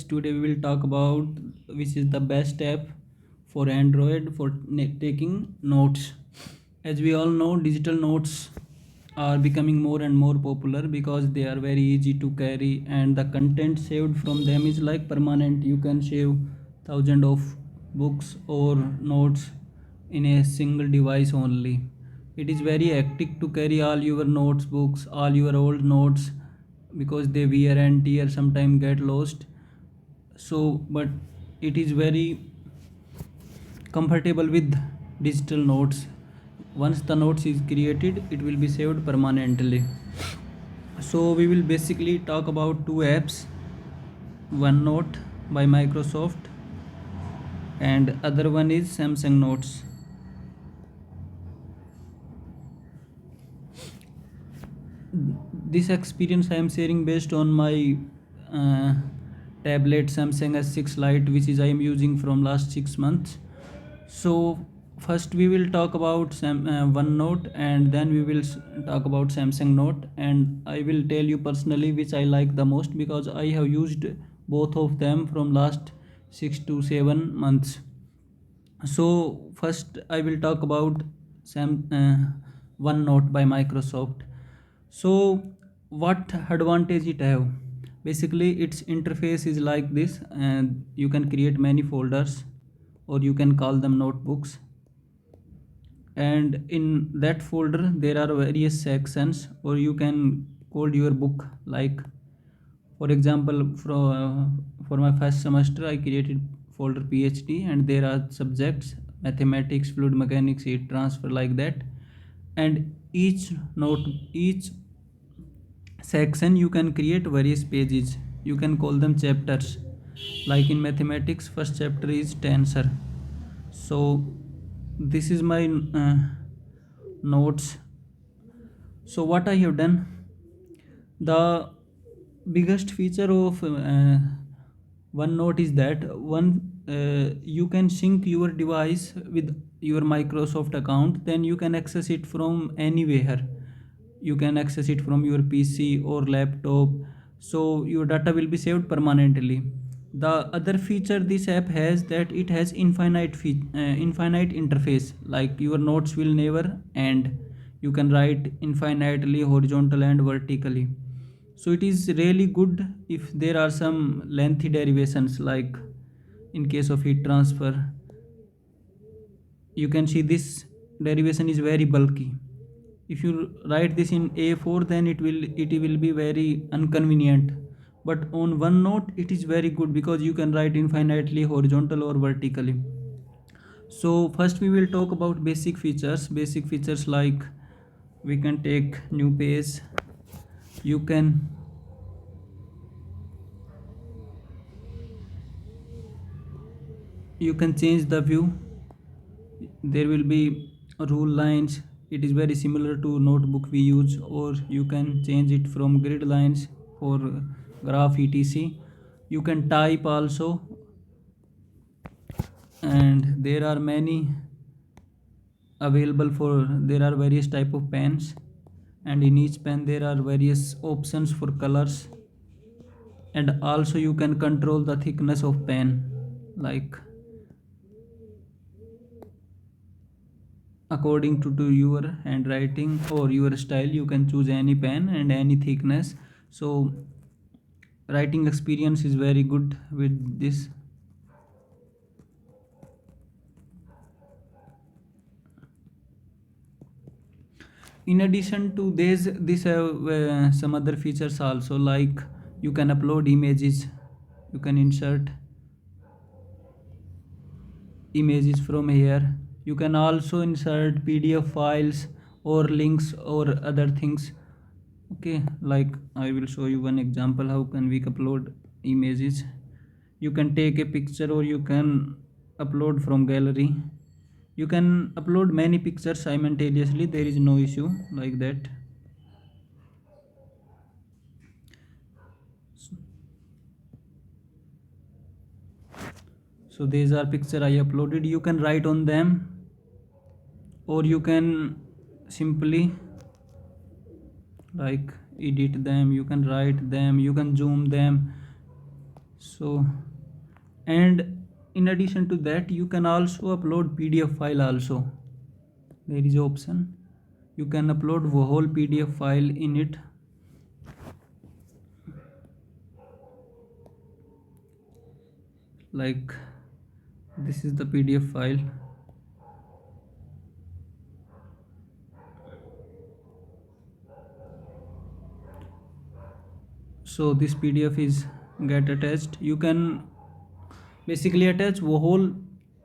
Today we will talk about which is the best app for Android for taking notes. As we all know, digital notes are becoming more and more popular because they are very easy to carry and the content saved from them is like permanent. You can save thousands of books or notes in a single device only. It is very hectic to carry all your notes, books, all your old notes because they wear and tear sometimes get lost. So, but it is very comfortable with digital notes. Once the notes is created, it will be saved permanently. So we will basically talk about two apps, OneNote by Microsoft and other one is Samsung Notes. This experience I am sharing based on my uh, tablet Samsung S6 Lite, which is I am using from last 6 months. So first we will talk about OneNote and then we will talk about Samsung Note, and I will tell you personally which I like the most because I have used both of them from last 6 to 7 months. So first I will talk about OneNote by Microsoft. So what advantage it have? Basically its interface is like this, and you can create many folders or you can call them notebooks, and in that folder there are various sections, or you can code your book. Like for example, for my first semester I created folder PhD and there are subjects mathematics, fluid mechanics, heat transfer, like that. And each section you can create various pages, you can call them chapters. Like in mathematics, first chapter is tensor. So this is my notes. So what I have done, the biggest feature of OneNote is that you can sync your device with your Microsoft account, then you can access it from anywhere. You can access it from your PC or laptop, so your data will be saved permanently. The other feature this app has, that it has infinite interface, like your notes will never end. You can write infinitely, horizontal and vertically. So it is really good if there are some lengthy derivations, like in case of heat transfer. You can see this derivation is very bulky. If you write this in A4, then it will be very inconvenient. But on OneNote it is very good because you can write infinitely, horizontal or vertically. So first we will talk about basic features. Basic features like we can take new page, you can change the view, there will be rule lines. It is very similar to notebook we use, or you can change it from grid lines for graph etc. You can type also, and there are many available for, there are various type of pens, and in each pen there are various options for colors, and also you can control the thickness of pen. Like according to your handwriting or your style, you can choose any pen and any thickness. So writing experience is very good with this. In addition to this have some other features also, like you can upload images, you can insert images from here. You can also insert PDF files or links or other things. Okay, like I will show you one example how can we upload images. You can take a picture or you can upload from gallery. You can upload many pictures simultaneously, there is no issue like that. So these are picture I uploaded, you can write on them, or you can simply like edit them, you can write them, you can zoom them. So, and in addition to that, you can also upload PDF file also. There is option, you can upload the whole PDF file in it. Like, this is the PDF file. So this PDF is get attached. You can basically attach the whole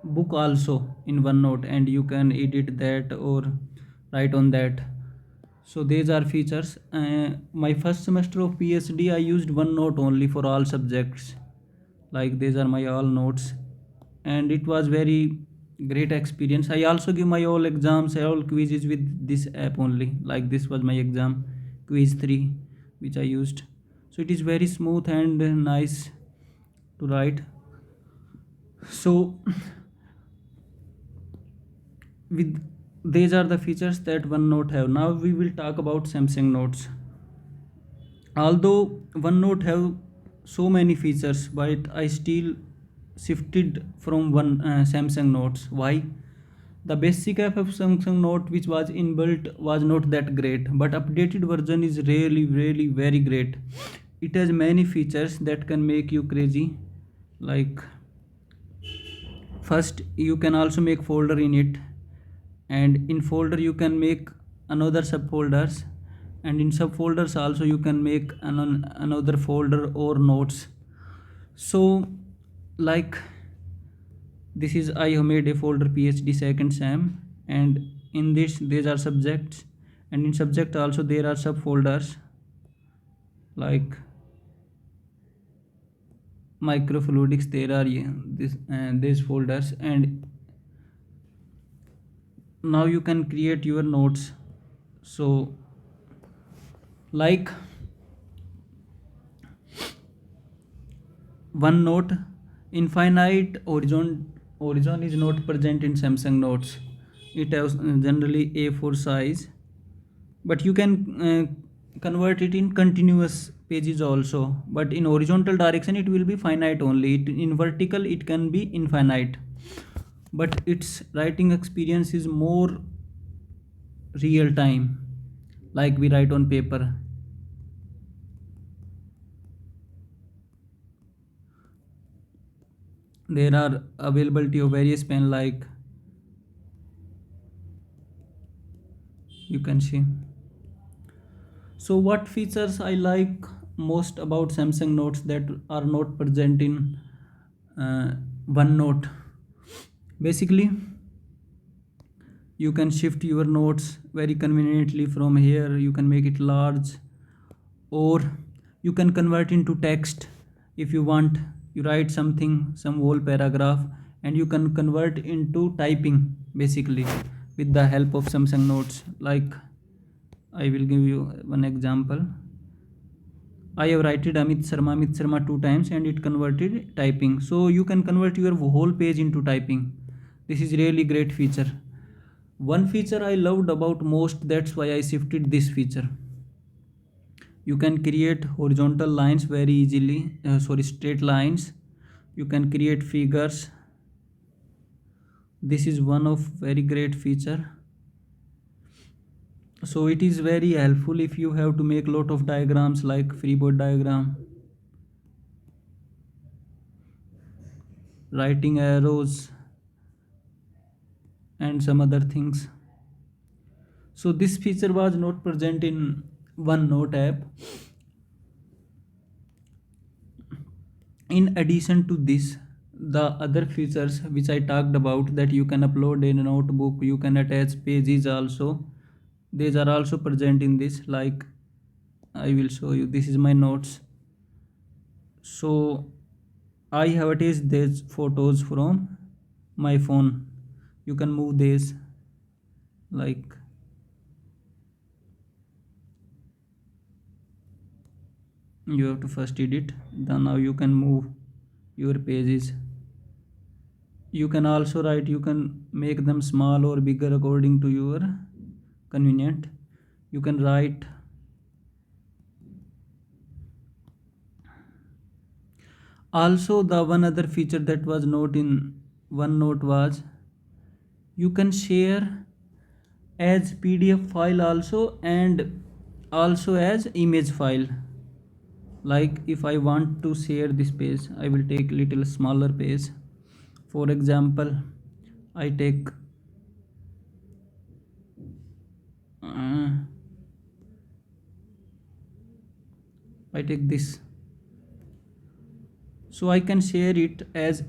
book also in OneNote, and you can edit that or write on that. So these are features. My first semester of PhD, I used OneNote only for all subjects. Like, these are my all notes, and it was very great experience. I also give my all exams, all quizzes with this app only. Like, this was my exam, quiz 3, which I used. So it is very smooth and nice to write. So with these are the features that OneNote have. Now we will talk about Samsung Notes. Although OneNote have so many features, but I still shifted from one Samsung Notes. Why? The basic app of Samsung Note, which was inbuilt, was not that great, but updated version is really really very great. It has many features that can make you crazy. Like, first, you can also make folder in it, and in folder you can make another subfolders, and in subfolders also you can make another folder or notes. So, like, this is, I have made a folder PhD second sem, and in this these are subjects, and in subject also there are subfolders like microfluidics. There are, yeah, this these folders, and now you can create your notes. So, like, one note, infinite horizon is not present in Samsung Notes. It has generally A4 size, but you can convert it in continuous pages also. But in horizontal direction it will be finite only. In vertical it can be infinite, but its writing experience is more real time, like we write on paper. There are availability of various pen, like you can see. So what features I like most about Samsung Notes that are not present in uh, OneNote? Basically, you can shift your notes very conveniently from here. You can make it large, or you can convert into text if you want. You write something, some whole paragraph, and you can convert into typing basically with the help of Samsung Notes. Like, I will give you one example. I have written Amit Sharma two times, and it converted typing. So you can convert your whole page into typing. This is really great feature. One feature I loved about most, that's why I shifted this feature. You can create horizontal lines very easily, straight lines. You can create figures. This is one of very great feature. So it is very helpful if you have to make lot of diagrams like freeboard diagram, writing arrows, and some other things. So this feature was not present in OneNote app. In addition to this, the other features which I talked about, that you can upload a notebook, you can attach pages also, these are also present in this. Like, I will show you, this is my notes. So I have attached these photos from my phone. You can move this, like, you have to first edit, then now you can move your pages. You can also write, you can make them small or bigger according to your convenient. You can write. Also, the one other feature that was not in OneNote was you can share as PDF file also, and also as image file. Like if I want to share this page, I will take little smaller page. For example, I take uh, this, so I can share it as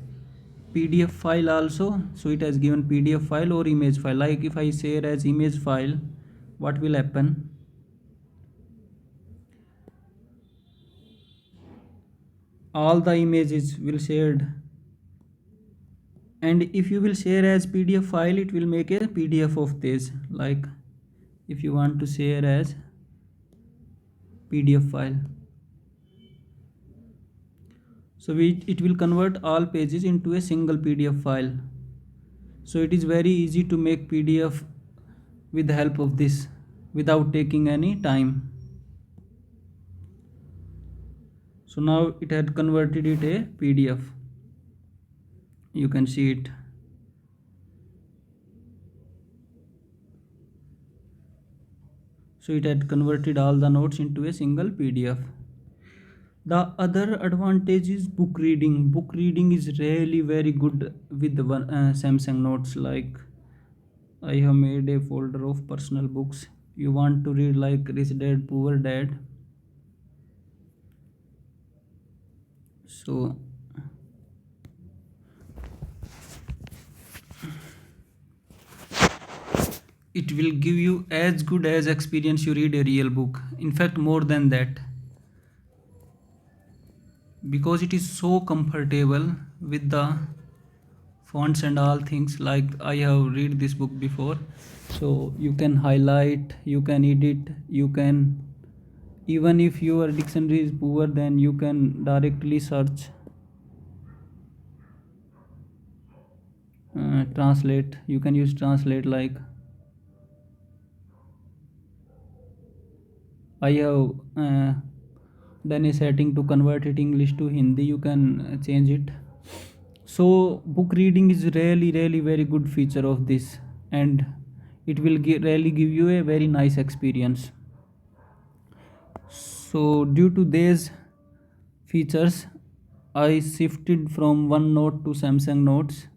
PDF file also. So it has given PDF file or image file. Like if I share as image file, what will happen? All the images will shared, and if you will share as PDF file, it will make a PDF of this. Like if you want to share as PDF file, so it will convert all pages into a single PDF file. So it is very easy to make PDF with the help of this without taking any time. So now it had converted it a PDF. You can see it. So it had converted all the notes into a single PDF. The other advantage is book reading. Book reading is really very good with the Samsung Notes. Like I have made a folder of personal books. You want to read like Rich Dad Poor Dad. So it will give you as good as experience you read a real book. In fact, more than that, because it is so comfortable with the fonts and all things. Like I have read this book before, so you can highlight, you can edit, you can, even if your dictionary is poor, then you can directly search, translate. You can use translate. Like I have done a setting to convert it English to Hindi. You can change it. So book reading is really very good feature of this, and it will really give you a very nice experience. So due to these features, I shifted from OneNote to Samsung Notes,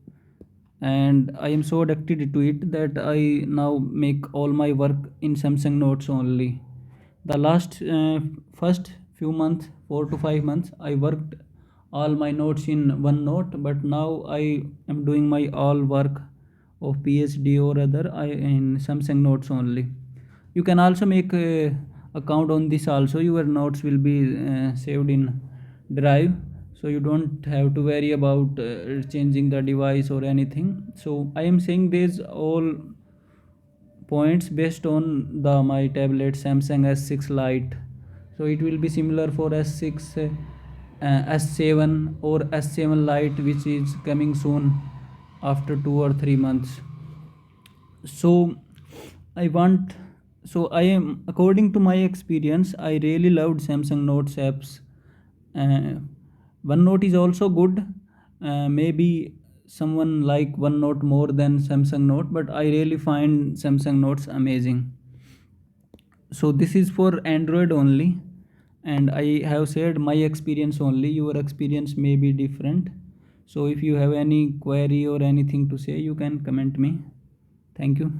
and I am so addicted to it that I now make all my work in Samsung Notes only. The last first few months, 4 to 5 months, I worked all my notes in OneNote, but now I am doing my all work of PhD or other in Samsung Notes only. You can also make a account on this also. Your notes will be saved in Drive, so you don't have to worry about changing the device or anything. So I am saying these all points based on the my tablet Samsung S6 Lite. So it will be similar for S6, S7 or S7 Lite, which is coming soon after 2 or 3 months. So I want, so I am, according to my experience, I really loved Samsung Notes apps. uh, OneNote is also good. Maybe someone like OneNote more than Samsung Note, but I really find Samsung Notes amazing. So this is for Android only, and I have shared my experience only. Your experience may be different. So if you have any query or anything to say, you can comment me. Thank you.